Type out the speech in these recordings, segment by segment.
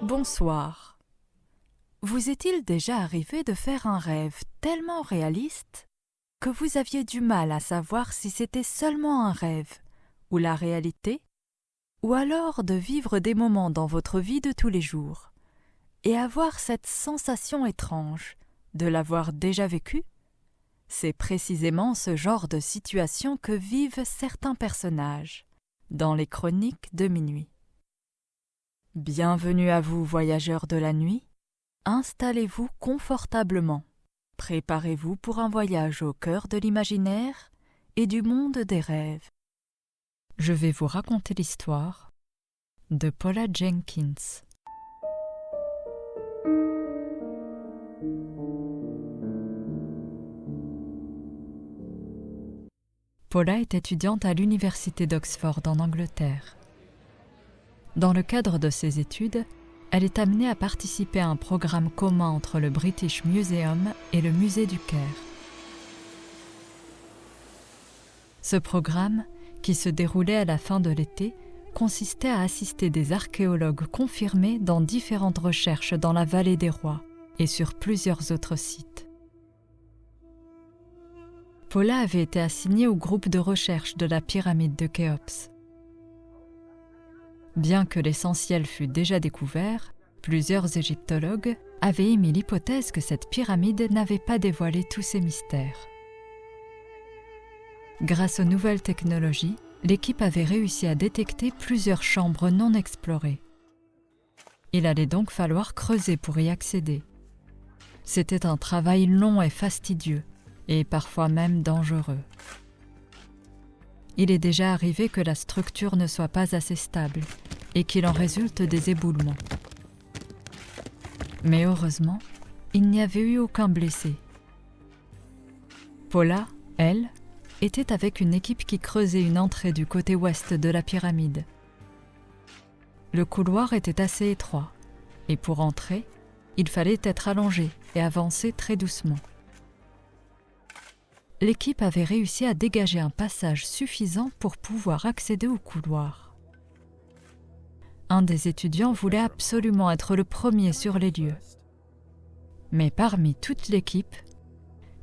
Bonsoir. Vous est-il déjà arrivé de faire un rêve tellement réaliste que vous aviez du mal à savoir si c'était seulement un rêve ou la réalité, ou alors de vivre des moments dans votre vie de tous les jours et avoir cette sensation étrange de l'avoir déjà vécu? C'est précisément ce genre de situation que vivent certains personnages dans les chroniques de minuit. Bienvenue à vous, voyageurs de la nuit. Installez-vous confortablement. Préparez-vous pour un voyage au cœur de l'imaginaire et du monde des rêves. Je vais vous raconter l'histoire de Paula Jenkins. Paula est étudiante à l'université d'Oxford en Angleterre. Dans le cadre de ses études, elle est amenée à participer à un programme commun entre le British Museum et le musée du Caire. Ce programme, qui se déroulait à la fin de l'été, consistait à assister des archéologues confirmés dans différentes recherches dans la vallée des Rois et sur plusieurs autres sites. Paula avait été assignée au groupe de recherche de la pyramide de Khéops. Bien que l'essentiel fût déjà découvert, plusieurs égyptologues avaient émis l'hypothèse que cette pyramide n'avait pas dévoilé tous ses mystères. Grâce aux nouvelles technologies, l'équipe avait réussi à détecter plusieurs chambres non explorées. Il allait donc falloir creuser pour y accéder. C'était un travail long et fastidieux, et parfois même dangereux. Il est déjà arrivé que la structure ne soit pas assez stable et qu'il en résulte des éboulements. Mais heureusement, il n'y avait eu aucun blessé. Paula, elle, était avec une équipe qui creusait une entrée du côté ouest de la pyramide. Le couloir était assez étroit, et pour entrer, il fallait être allongé et avancer très doucement. L'équipe avait réussi à dégager un passage suffisant pour pouvoir accéder au couloir. Un des étudiants voulait absolument être le premier sur les lieux. Mais parmi toute l'équipe,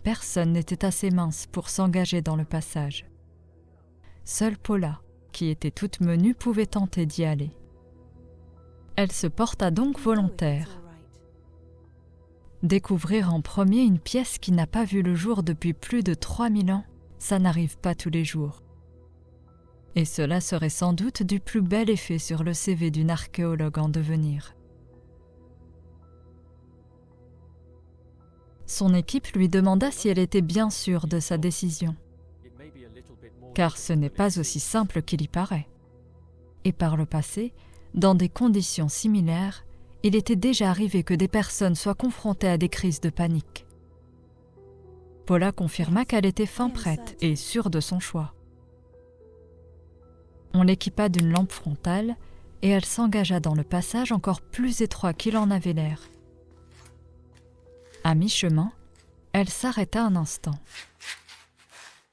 personne n'était assez mince pour s'engager dans le passage. Seule Paula, qui était toute menue, pouvait tenter d'y aller. Elle se porta donc volontaire. Découvrir en premier une pièce qui n'a pas vu le jour depuis plus de 3000 ans, ça n'arrive pas tous les jours. Et cela serait sans doute du plus bel effet sur le CV d'une archéologue en devenir. Son équipe lui demanda si elle était bien sûre de sa décision, car ce n'est pas aussi simple qu'il y paraît. Et par le passé, dans des conditions similaires, il était déjà arrivé que des personnes soient confrontées à des crises de panique. Paula confirma qu'elle était fin prête et sûre de son choix. On l'équipa d'une lampe frontale et elle s'engagea dans le passage encore plus étroit qu'il en avait l'air. À mi-chemin, elle s'arrêta un instant.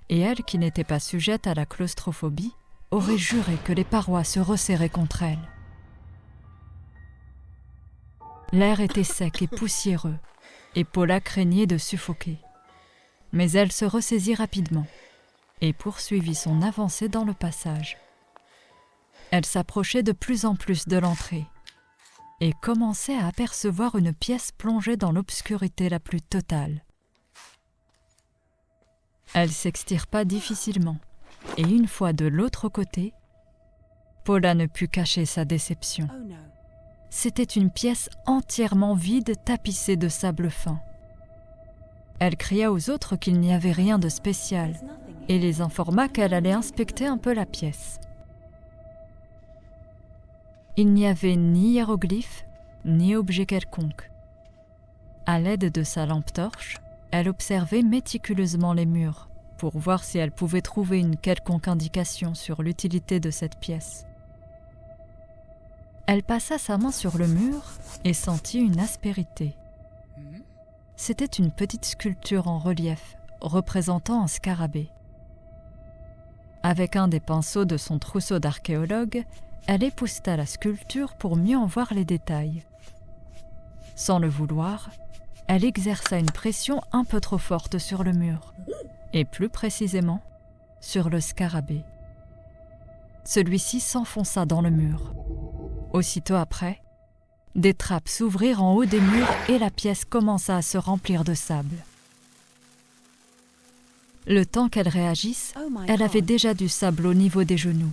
Et elle, qui n'était pas sujette à la claustrophobie, aurait juré que les parois se resserraient contre elle. L'air était sec et poussiéreux, et Paula craignait de suffoquer. Mais elle se ressaisit rapidement et poursuivit son avancée dans le passage. Elle s'approchait de plus en plus de l'entrée et commençait à apercevoir une pièce plongée dans l'obscurité la plus totale. Elle s'extirpa difficilement, et une fois de l'autre côté, Paula ne put cacher sa déception. C'était une pièce entièrement vide, tapissée de sable fin. Elle cria aux autres qu'il n'y avait rien de spécial et les informa qu'elle allait inspecter un peu la pièce. Il n'y avait ni hiéroglyphe, ni objet quelconque. À l'aide de sa lampe torche, elle observait méticuleusement les murs pour voir si elle pouvait trouver une quelconque indication sur l'utilité de cette pièce. Elle passa sa main sur le mur et sentit une aspérité. C'était une petite sculpture en relief représentant un scarabée. Avec un des pinceaux de son trousseau d'archéologue, elle épousseta la sculpture pour mieux en voir les détails. Sans le vouloir, elle exerça une pression un peu trop forte sur le mur, et plus précisément sur le scarabée. Celui-ci s'enfonça dans le mur. Aussitôt après, des trappes s'ouvrirent en haut des murs et la pièce commença à se remplir de sable. Le temps qu'elle réagisse, elle avait déjà du sable au niveau des genoux.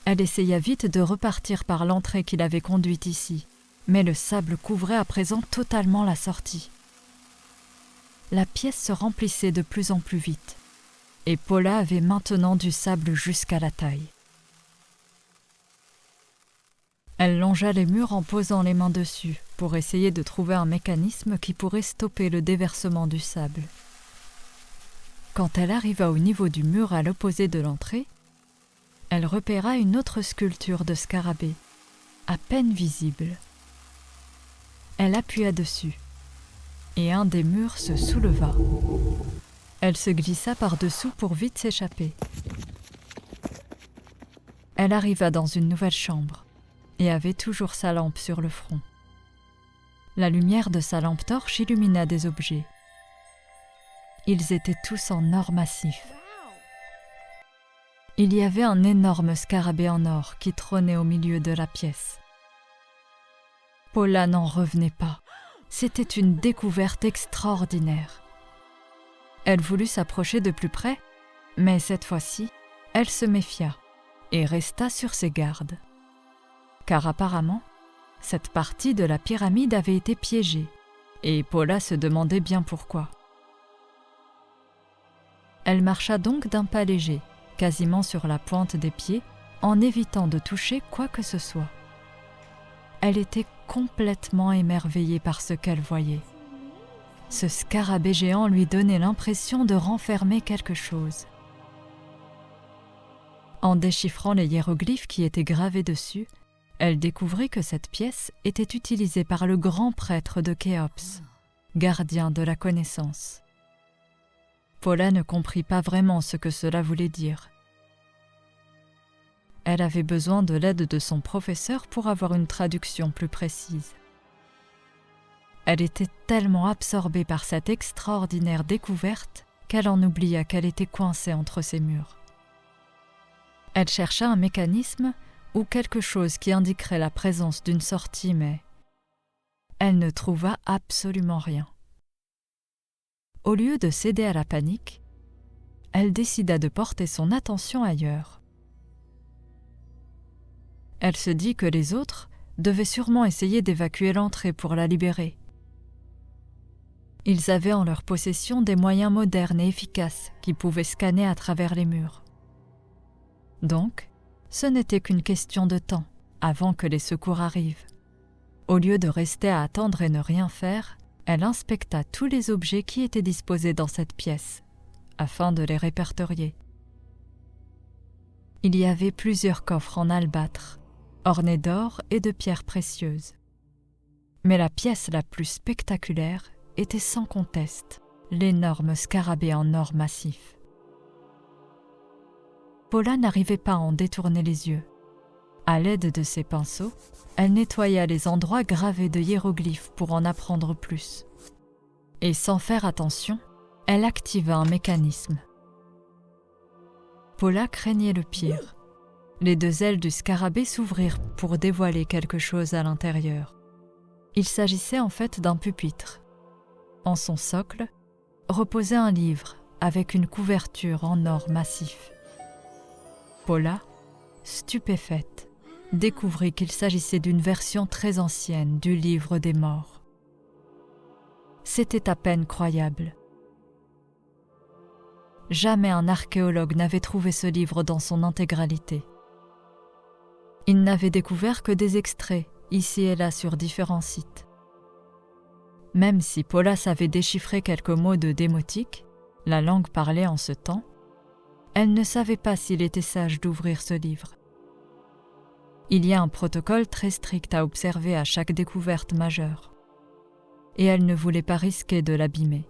Elle essaya vite de repartir par l'entrée qui l'avait conduite ici, mais le sable couvrait à présent totalement la sortie. La pièce se remplissait de plus en plus vite, et Paula avait maintenant du sable jusqu'à la taille. Elle longea les murs en posant les mains dessus pour essayer de trouver un mécanisme qui pourrait stopper le déversement du sable. Quand elle arriva au niveau du mur à l'opposé de l'entrée, elle repéra une autre sculpture de scarabée, à peine visible. Elle appuya dessus, et un des murs se souleva. Elle se glissa par-dessous pour vite s'échapper. Elle arriva dans une nouvelle chambre, et avait toujours sa lampe sur le front. La lumière de sa lampe torche illumina des objets. Ils étaient tous en or massif. Il y avait un énorme scarabée en or qui trônait au milieu de la pièce. Paula n'en revenait pas. C'était une découverte extraordinaire. Elle voulut s'approcher de plus près, mais cette fois-ci, elle se méfia et resta sur ses gardes. Car apparemment, cette partie de la pyramide avait été piégée, et Paula se demandait bien pourquoi. Elle marcha donc d'un pas léger, quasiment sur la pointe des pieds, en évitant de toucher quoi que ce soit. Elle était complètement émerveillée par ce qu'elle voyait. Ce scarabée géant lui donnait l'impression de renfermer quelque chose. En déchiffrant les hiéroglyphes qui étaient gravés dessus, elle découvrit que cette pièce était utilisée par le grand prêtre de Khéops, gardien de la connaissance. Paula ne comprit pas vraiment ce que cela voulait dire. Elle avait besoin de l'aide de son professeur pour avoir une traduction plus précise. Elle était tellement absorbée par cette extraordinaire découverte qu'elle en oublia qu'elle était coincée entre ces murs. Elle chercha un mécanisme ou quelque chose qui indiquerait la présence d'une sortie, mais elle ne trouva absolument rien. Au lieu de céder à la panique, elle décida de porter son attention ailleurs. Elle se dit que les autres devaient sûrement essayer d'évacuer l'entrée pour la libérer. Ils avaient en leur possession des moyens modernes et efficaces qui pouvaient scanner à travers les murs. Donc, ce n'était qu'une question de temps avant que les secours arrivent. Au lieu de rester à attendre et ne rien faire, elle inspecta tous les objets qui étaient disposés dans cette pièce, afin de les répertorier. Il y avait plusieurs coffres en albâtre, ornés d'or et de pierres précieuses. Mais la pièce la plus spectaculaire était sans conteste l'énorme scarabée en or massif. Paula n'arrivait pas à en détourner les yeux. À l'aide de ses pinceaux, elle nettoya les endroits gravés de hiéroglyphes pour en apprendre plus. Et sans faire attention, elle activa un mécanisme. Paula craignait le pire. Les deux ailes du scarabée s'ouvrirent pour dévoiler quelque chose à l'intérieur. Il s'agissait en fait d'un pupitre. En son socle, reposait un livre avec une couverture en or massif. Paula, stupéfaite, découvrit qu'il s'agissait d'une version très ancienne du livre des morts. C'était à peine croyable. Jamais un archéologue n'avait trouvé ce livre dans son intégralité. Il n'avait découvert que des extraits, ici et là sur différents sites. Même si Paula savait déchiffrer quelques mots de démotique, la langue parlée en ce temps, elle ne savait pas s'il était sage d'ouvrir ce livre. Il y a un protocole très strict à observer à chaque découverte majeure, et elle ne voulait pas risquer de l'abîmer.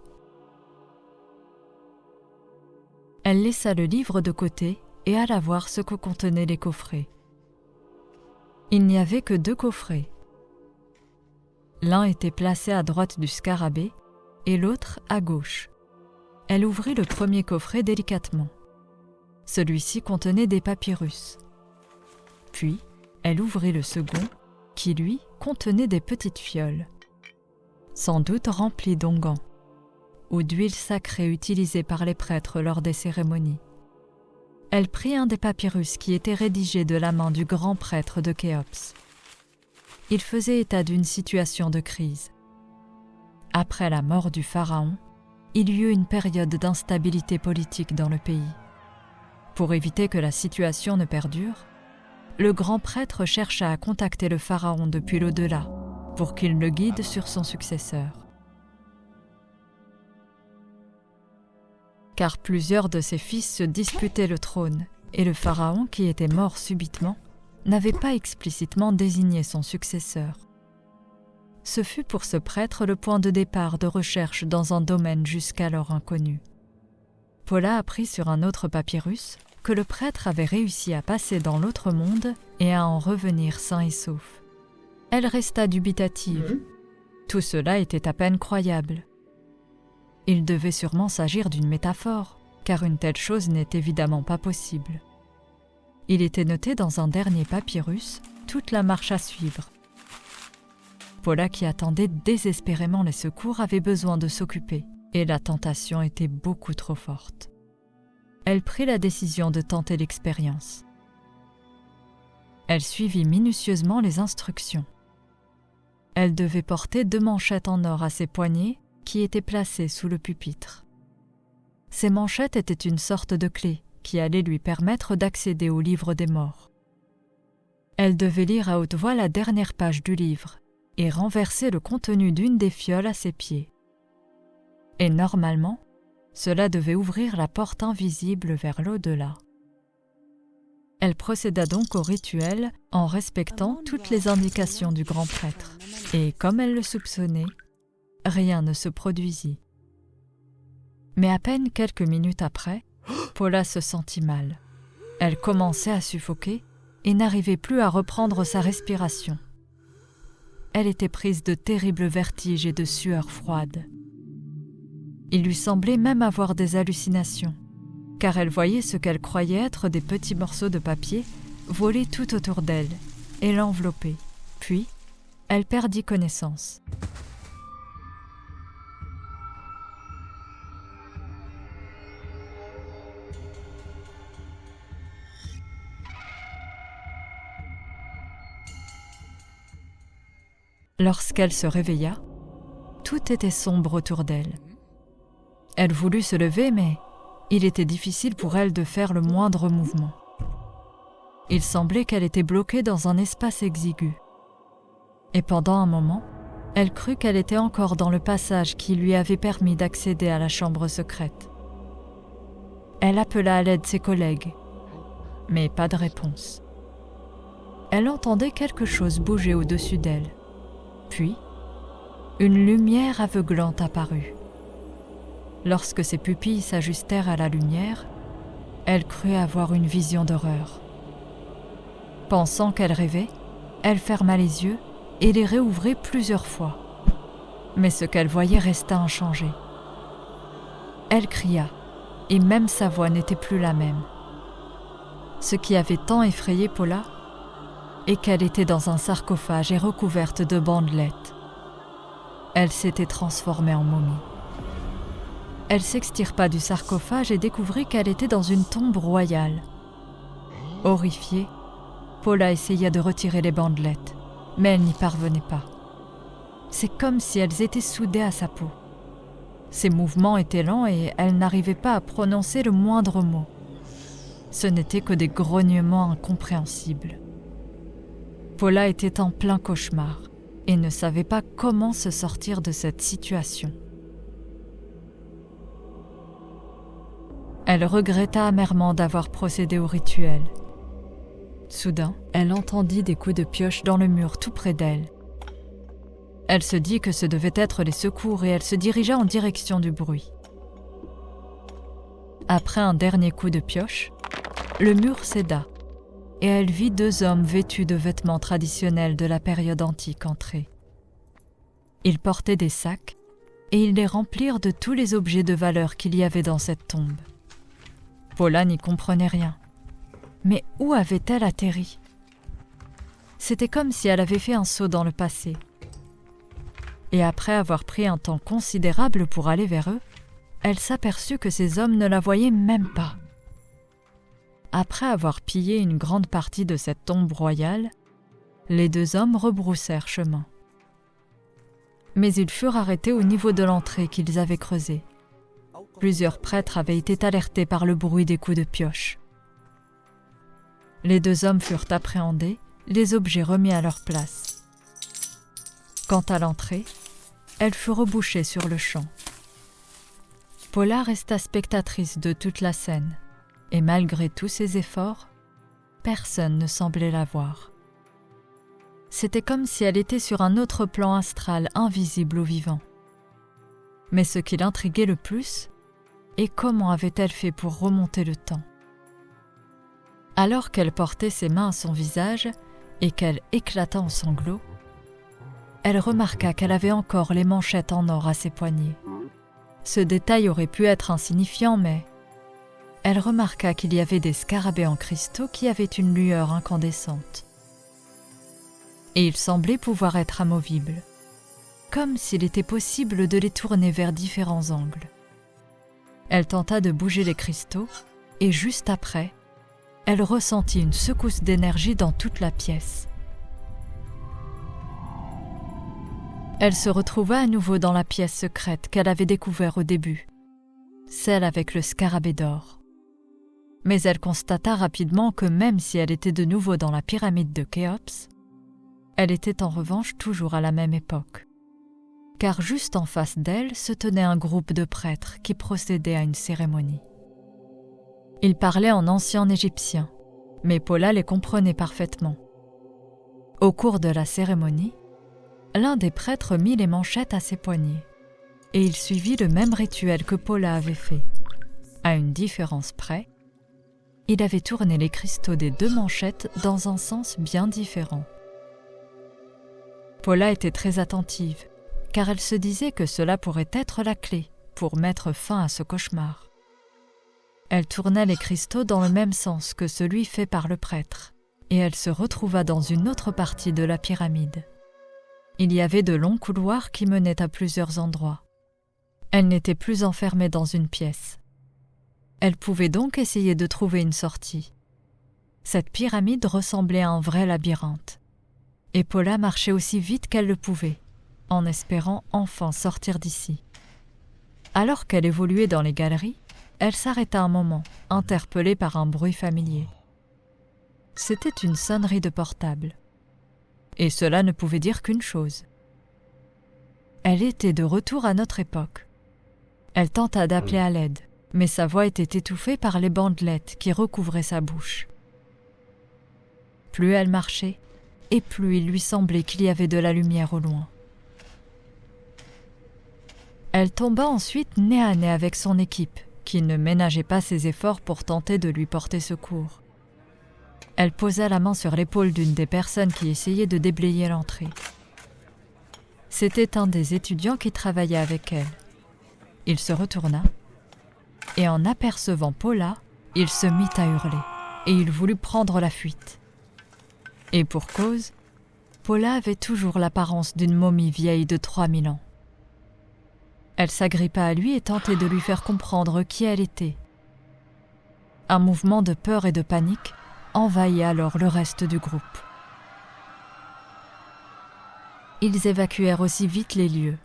Elle laissa le livre de côté et alla voir ce que contenaient les coffrets. Il n'y avait que 2 coffrets. L'un était placé à droite du scarabée et l'autre à gauche. Elle ouvrit le premier coffret délicatement. Celui-ci contenait des papyrus. Puis, elle ouvrit le second, qui, lui, contenait des petites fioles, sans doute remplies d'onguents, ou d'huile sacrée utilisée par les prêtres lors des cérémonies. Elle prit un des papyrus qui était rédigé de la main du grand prêtre de Khéops. Il faisait état d'une situation de crise. Après la mort du pharaon, il y eut une période d'instabilité politique dans le pays. Pour éviter que la situation ne perdure, le grand prêtre chercha à contacter le pharaon depuis l'au-delà pour qu'il le guide sur son successeur. Car plusieurs de ses fils se disputaient le trône et le pharaon, qui était mort subitement, n'avait pas explicitement désigné son successeur. Ce fut pour ce prêtre le point de départ de recherche dans un domaine jusqu'alors inconnu. Paula apprit sur un autre papyrus que le prêtre avait réussi à passer dans l'autre monde et à en revenir sain et sauf. Elle resta dubitative. Tout cela était à peine croyable. Il devait sûrement s'agir d'une métaphore, car une telle chose n'est évidemment pas possible. Il était noté dans un dernier papyrus toute la marche à suivre. Paula, qui attendait désespérément les secours, avait besoin de s'occuper, et la tentation était beaucoup trop forte. Elle prit la décision de tenter l'expérience. Elle suivit minutieusement les instructions. Elle devait porter 2 manchettes en or à ses poignets qui étaient placées sous le pupitre. Ces manchettes étaient une sorte de clé qui allait lui permettre d'accéder au livre des morts. Elle devait lire à haute voix la dernière page du livre et renverser le contenu d'une des fioles à ses pieds. Et normalement, cela devait ouvrir la porte invisible vers l'au-delà. Elle procéda donc au rituel en respectant toutes les indications du grand prêtre. Et comme elle le soupçonnait, rien ne se produisit. Mais à peine quelques minutes après, Paula se sentit mal. Elle commençait à suffoquer et n'arrivait plus à reprendre sa respiration. Elle était prise de terribles vertiges et de sueurs froides. Il lui semblait même avoir des hallucinations, car elle voyait ce qu'elle croyait être des petits morceaux de papier voler tout autour d'elle et l'envelopper. Puis, elle perdit connaissance. Lorsqu'elle se réveilla, tout était sombre autour d'elle. Elle voulut se lever, mais il était difficile pour elle de faire le moindre mouvement. Il semblait qu'elle était bloquée dans un espace exigu. Et pendant un moment, elle crut qu'elle était encore dans le passage qui lui avait permis d'accéder à la chambre secrète. Elle appela à l'aide ses collègues, mais pas de réponse. Elle entendait quelque chose bouger au-dessus d'elle. Puis, une lumière aveuglante apparut. Lorsque ses pupilles s'ajustèrent à la lumière, elle crut avoir une vision d'horreur. Pensant qu'elle rêvait, elle ferma les yeux et les réouvrit plusieurs fois. Mais ce qu'elle voyait resta inchangé. Elle cria, et même sa voix n'était plus la même. Ce qui avait tant effrayé Paula est qu'elle était dans un sarcophage et recouverte de bandelettes. Elle s'était transformée en momie. Elle s'extirpa du sarcophage et découvrit qu'elle était dans une tombe royale. Horrifiée, Paula essaya de retirer les bandelettes, mais elle n'y parvenait pas. C'est comme si elles étaient soudées à sa peau. Ses mouvements étaient lents et elle n'arrivait pas à prononcer le moindre mot. Ce n'étaient que des grognements incompréhensibles. Paula était en plein cauchemar et ne savait pas comment se sortir de cette situation. Elle regretta amèrement d'avoir procédé au rituel. Soudain, elle entendit des coups de pioche dans le mur tout près d'elle. Elle se dit que ce devait être les secours et elle se dirigea en direction du bruit. Après un dernier coup de pioche, le mur céda et elle vit 2 hommes vêtus de vêtements traditionnels de la période antique entrer. Ils portaient des sacs et ils les remplirent de tous les objets de valeur qu'il y avait dans cette tombe. Paula n'y comprenait rien. Mais où avait-elle atterri ? C'était comme si elle avait fait un saut dans le passé. Et après avoir pris un temps considérable pour aller vers eux, elle s'aperçut que ces hommes ne la voyaient même pas. Après avoir pillé une grande partie de cette tombe royale, les deux hommes rebroussèrent chemin. Mais ils furent arrêtés au niveau de l'entrée qu'ils avaient creusée. Plusieurs prêtres avaient été alertés par le bruit des coups de pioche. Les deux hommes furent appréhendés, les objets remis à leur place. Quant à l'entrée, elle fut rebouchée sur le champ. Paula resta spectatrice de toute la scène, et malgré tous ses efforts, personne ne semblait la voir. C'était comme si elle était sur un autre plan astral invisible aux vivants. Mais ce qui l'intriguait le plus, est comment avait-elle fait pour remonter le temps ? Alors qu'elle portait ses mains à son visage et qu'elle éclata en sanglots, elle remarqua qu'elle avait encore les manchettes en or à ses poignets. Ce détail aurait pu être insignifiant, mais elle remarqua qu'il y avait des scarabées en cristaux qui avaient une lueur incandescente. Et ils semblaient pouvoir être amovibles, comme s'il était possible de les tourner vers différents angles. Elle tenta de bouger les cristaux, et juste après, elle ressentit une secousse d'énergie dans toute la pièce. Elle se retrouva à nouveau dans la pièce secrète qu'elle avait découverte au début, celle avec le scarabée d'or. Mais elle constata rapidement que même si elle était de nouveau dans la pyramide de Khéops, elle était en revanche toujours à la même époque. Car juste en face d'elle se tenait un groupe de prêtres qui procédaient à une cérémonie. Ils parlaient en ancien égyptien, mais Paula les comprenait parfaitement. Au cours de la cérémonie, l'un des prêtres mit les manchettes à ses poignets, et il suivit le même rituel que Paula avait fait. À une différence près, il avait tourné les cristaux des deux manchettes dans un sens bien différent. Paula était très attentive, car elle se disait que cela pourrait être la clé pour mettre fin à ce cauchemar. Elle tourna les cristaux dans le même sens que celui fait par le prêtre, et elle se retrouva dans une autre partie de la pyramide. Il y avait de longs couloirs qui menaient à plusieurs endroits. Elle n'était plus enfermée dans une pièce. Elle pouvait donc essayer de trouver une sortie. Cette pyramide ressemblait à un vrai labyrinthe, et Paula marchait aussi vite qu'elle le pouvait, en espérant enfin sortir d'ici. Alors qu'elle évoluait dans les galeries, elle s'arrêta un moment, interpellée par un bruit familier. C'était une sonnerie de portable. Et cela ne pouvait dire qu'une chose. Elle était de retour à notre époque. Elle tenta d'appeler à l'aide, mais sa voix était étouffée par les bandelettes qui recouvraient sa bouche. Plus elle marchait, et plus il lui semblait qu'il y avait de la lumière au loin. Elle tomba ensuite nez à nez avec son équipe, qui ne ménageait pas ses efforts pour tenter de lui porter secours. Elle posa la main sur l'épaule d'une des personnes qui essayait de déblayer l'entrée. C'était un des étudiants qui travaillait avec elle. Il se retourna, et en apercevant Paula, il se mit à hurler, et il voulut prendre la fuite. Et pour cause, Paula avait toujours l'apparence d'une momie vieille de 3000 ans. Elle s'agrippa à lui et tentait de lui faire comprendre qui elle était. Un mouvement de peur et de panique envahit alors le reste du groupe. Ils évacuèrent aussi vite les lieux,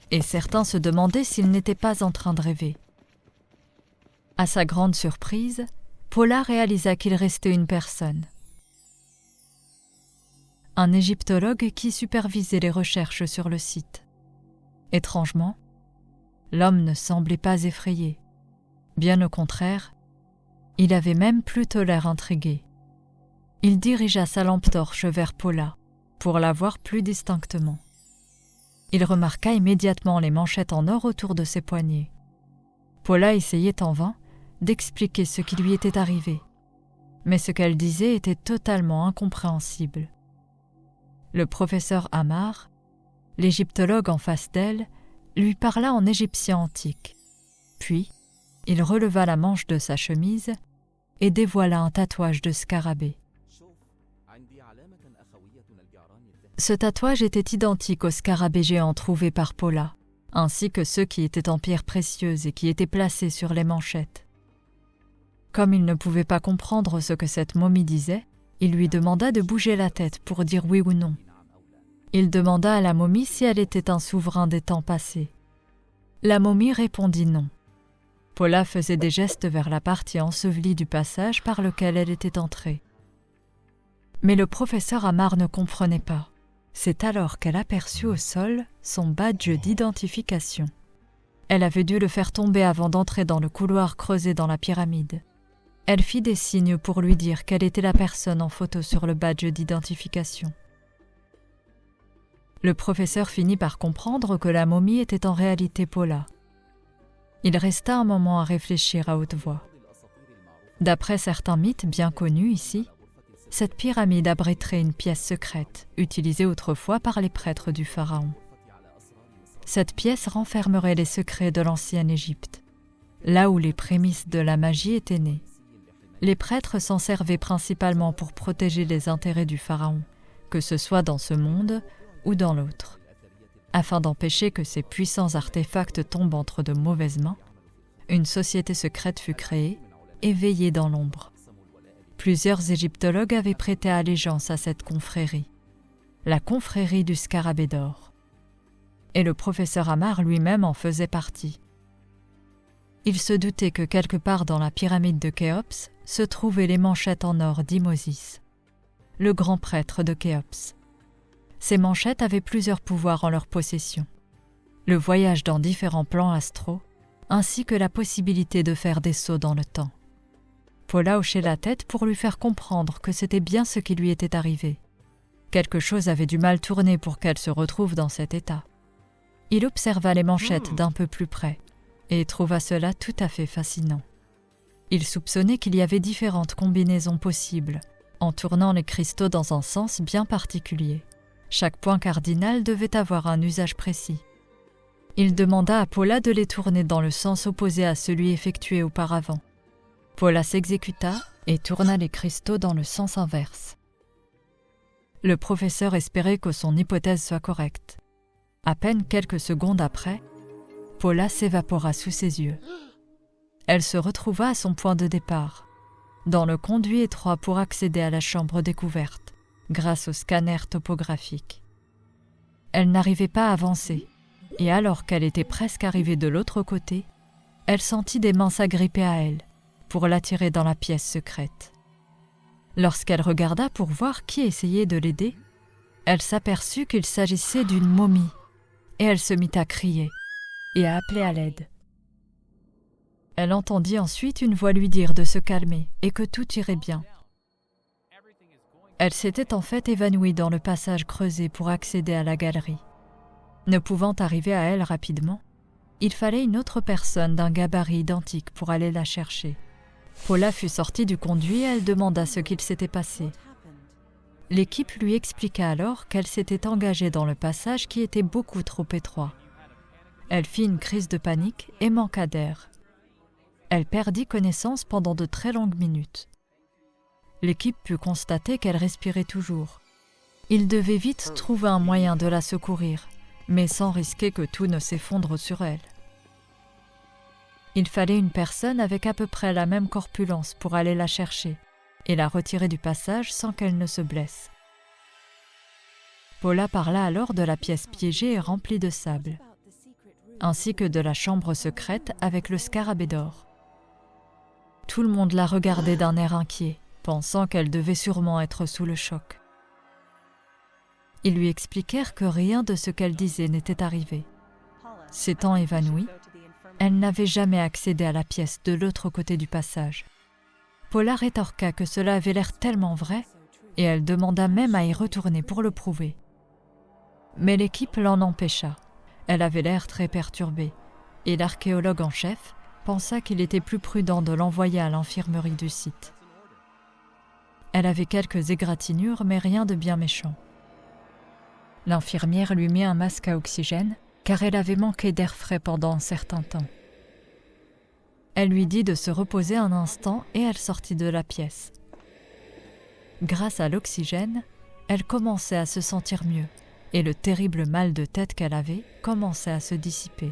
et certains se demandaient s'ils n'étaient pas en train de rêver. À sa grande surprise, Paula réalisa qu'il restait une personne. Un égyptologue qui supervisait les recherches sur le site. Étrangement, l'homme ne semblait pas effrayé. Bien au contraire, il avait même plutôt l'air intrigué. Il dirigea sa lampe torche vers Paula, pour la voir plus distinctement. Il remarqua immédiatement les manchettes en or autour de ses poignets. Paula essayait en vain d'expliquer ce qui lui était arrivé, mais ce qu'elle disait était totalement incompréhensible. Le professeur Amar L'égyptologue en face d'elle lui parla en égyptien antique. Puis, il releva la manche de sa chemise et dévoila un tatouage de scarabée. Ce tatouage était identique au scarabée géant trouvé par Paula, ainsi que ceux qui étaient en pierre précieuse et qui étaient placés sur les manchettes. Comme il ne pouvait pas comprendre ce que cette momie disait, il lui demanda de bouger la tête pour dire oui ou non. Il demanda à la momie si elle était un souverain des temps passés. La momie répondit non. Paula faisait des gestes vers la partie ensevelie du passage par lequel elle était entrée. Mais le professeur Amar ne comprenait pas. C'est alors qu'elle aperçut au sol son badge d'identification. Elle avait dû le faire tomber avant d'entrer dans le couloir creusé dans la pyramide. Elle fit des signes pour lui dire quelle était la personne en photo sur le badge d'identification. Le professeur finit par comprendre que la momie était en réalité Paula. Il resta un moment à réfléchir à haute voix. D'après certains mythes bien connus ici, cette pyramide abriterait une pièce secrète, utilisée autrefois par les prêtres du pharaon. Cette pièce renfermerait les secrets de l'ancienne Égypte, là où les prémices de la magie étaient nées. Les prêtres s'en servaient principalement pour protéger les intérêts du pharaon, que ce soit dans ce monde ou dans l'autre. Afin d'empêcher que ces puissants artefacts tombent entre de mauvaises mains, une société secrète fut créée et veillée dans l'ombre. Plusieurs égyptologues avaient prêté allégeance à cette confrérie, la confrérie du scarabée d'or. Et le professeur Amar lui-même en faisait partie. Il se doutait que quelque part dans la pyramide de Khéops se trouvaient les manchettes en or d'Imosis, le grand prêtre de Khéops. Ces manchettes avaient plusieurs pouvoirs en leur possession. Le voyage dans différents plans astraux, ainsi que la possibilité de faire des sauts dans le temps. Paula hochait la tête pour lui faire comprendre que c'était bien ce qui lui était arrivé. Quelque chose avait du mal tourné pour qu'elle se retrouve dans cet état. Il observa les manchettes d'un peu plus près et trouva cela tout à fait fascinant. Il soupçonnait qu'il y avait différentes combinaisons possibles, en tournant les cristaux dans un sens bien particulier. Chaque point cardinal devait avoir un usage précis. Il demanda à Paula de les tourner dans le sens opposé à celui effectué auparavant. Paula s'exécuta et tourna les cristaux dans le sens inverse. Le professeur espérait que son hypothèse soit correcte. À peine quelques secondes après, Paula s'évapora sous ses yeux. Elle se retrouva à son point de départ, dans le conduit étroit pour accéder à la chambre découverte, grâce au scanner topographique. Elle n'arrivait pas à avancer, et alors qu'elle était presque arrivée de l'autre côté, elle sentit des mains s'agripper à elle, pour l'attirer dans la pièce secrète. Lorsqu'elle regarda pour voir qui essayait de l'aider, elle s'aperçut qu'il s'agissait d'une momie, et elle se mit à crier et à appeler à l'aide. Elle entendit ensuite une voix lui dire de se calmer et que tout irait bien. Elle s'était en fait évanouie dans le passage creusé pour accéder à la galerie. Ne pouvant arriver à elle rapidement, il fallait une autre personne d'un gabarit identique pour aller la chercher. Paula fut sortie du conduit et elle demanda ce qu'il s'était passé. L'équipe lui expliqua alors qu'elle s'était engagée dans le passage qui était beaucoup trop étroit. Elle fit une crise de panique et manqua d'air. Elle perdit connaissance pendant de très longues minutes. L'équipe put constater qu'elle respirait toujours. Il devait vite trouver un moyen de la secourir, mais sans risquer que tout ne s'effondre sur elle. Il fallait une personne avec à peu près la même corpulence pour aller la chercher et la retirer du passage sans qu'elle ne se blesse. Paula parla alors de la pièce piégée et remplie de sable, ainsi que de la chambre secrète avec le scarabée d'or. Tout le monde la regardait d'un air inquiet, pensant qu'elle devait sûrement être sous le choc. Ils lui expliquèrent que rien de ce qu'elle disait n'était arrivé. S'étant évanouie, elle n'avait jamais accédé à la pièce de l'autre côté du passage. Paula rétorqua que cela avait l'air tellement vrai, et elle demanda même à y retourner pour le prouver. Mais l'équipe l'en empêcha. Elle avait l'air très perturbée, et l'archéologue en chef pensa qu'il était plus prudent de l'envoyer à l'infirmerie du site. Elle avait quelques égratignures, mais rien de bien méchant. L'infirmière lui mit un masque à oxygène, car elle avait manqué d'air frais pendant un certain temps. Elle lui dit de se reposer un instant et elle sortit de la pièce. Grâce à l'oxygène, elle commençait à se sentir mieux et le terrible mal de tête qu'elle avait commençait à se dissiper.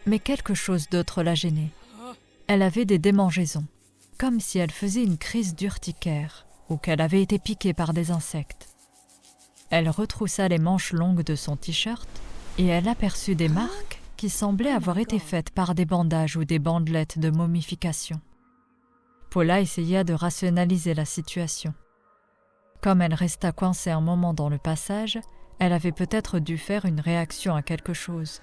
Mais quelque chose d'autre la gênait. Elle avait des démangeaisons, comme si elle faisait une crise d'urticaire ou qu'elle avait été piquée par des insectes. Elle retroussa les manches longues de son t-shirt et elle aperçut des marques qui semblaient avoir été faites par des bandages ou des bandelettes de momification. Paula essaya de rationaliser la situation. Comme elle resta coincée un moment dans le passage, elle avait peut-être dû faire une réaction à quelque chose.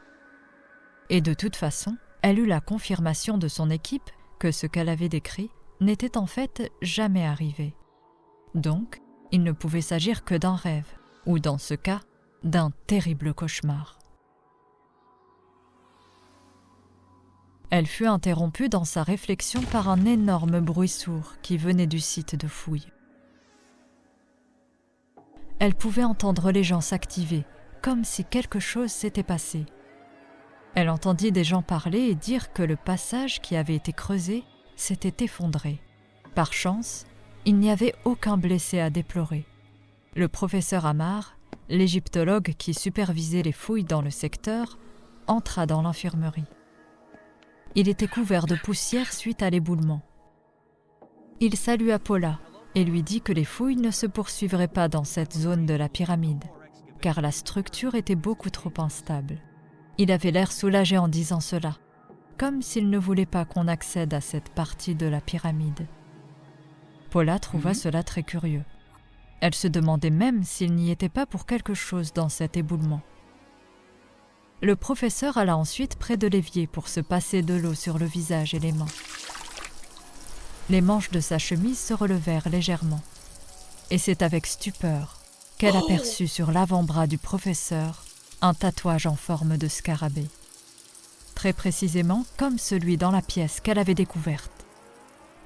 Et de toute façon, elle eut la confirmation de son équipe que ce qu'elle avait décrit n'était en fait jamais arrivé. Donc, il ne pouvait s'agir que d'un rêve, ou dans ce cas, d'un terrible cauchemar. Elle fut interrompue dans sa réflexion par un énorme bruit sourd qui venait du site de fouille. Elle pouvait entendre les gens s'activer, comme si quelque chose s'était passé. Elle entendit des gens parler et dire que le passage qui avait été creusé s'était effondré. Par chance, il n'y avait aucun blessé à déplorer. Le professeur Amar, l'égyptologue qui supervisait les fouilles dans le secteur, entra dans l'infirmerie. Il était couvert de poussière suite à l'éboulement. Il salua Paula et lui dit que les fouilles ne se poursuivraient pas dans cette zone de la pyramide, car la structure était beaucoup trop instable. Il avait l'air soulagé en disant cela, comme s'il ne voulait pas qu'on accède à cette partie de la pyramide. Paula trouva cela très curieux. Elle se demandait même s'il n'y était pas pour quelque chose dans cet éboulement. Le professeur alla ensuite près de l'évier pour se passer de l'eau sur le visage et les mains. Les manches de sa chemise se relevèrent légèrement. Et c'est avec stupeur qu'elle aperçut sur l'avant-bras du professeur un tatouage en forme de scarabée. Très précisément comme celui dans la pièce qu'elle avait découverte.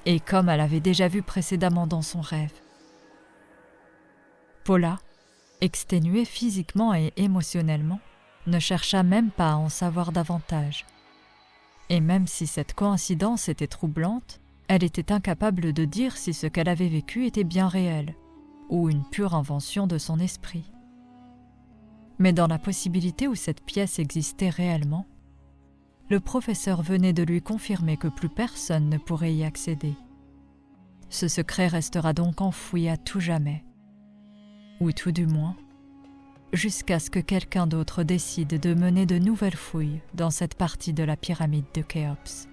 Et comme elle avait déjà vu précédemment dans son rêve. Paula, exténuée physiquement et émotionnellement, ne chercha même pas à en savoir davantage. Et même si cette coïncidence était troublante, elle était incapable de dire si ce qu'elle avait vécu était bien réel, ou une pure invention de son esprit. Mais dans la possibilité où cette pièce existait réellement, le professeur venait de lui confirmer que plus personne ne pourrait y accéder. Ce secret restera donc enfoui à tout jamais, ou tout du moins, jusqu'à ce que quelqu'un d'autre décide de mener de nouvelles fouilles dans cette partie de la pyramide de Khéops.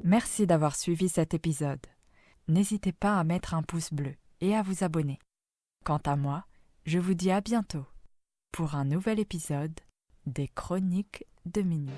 Merci d'avoir suivi cet épisode. N'hésitez pas à mettre un pouce bleu et à vous abonner. Quant à moi, je vous dis à bientôt pour un nouvel épisode des Chroniques de Minuit.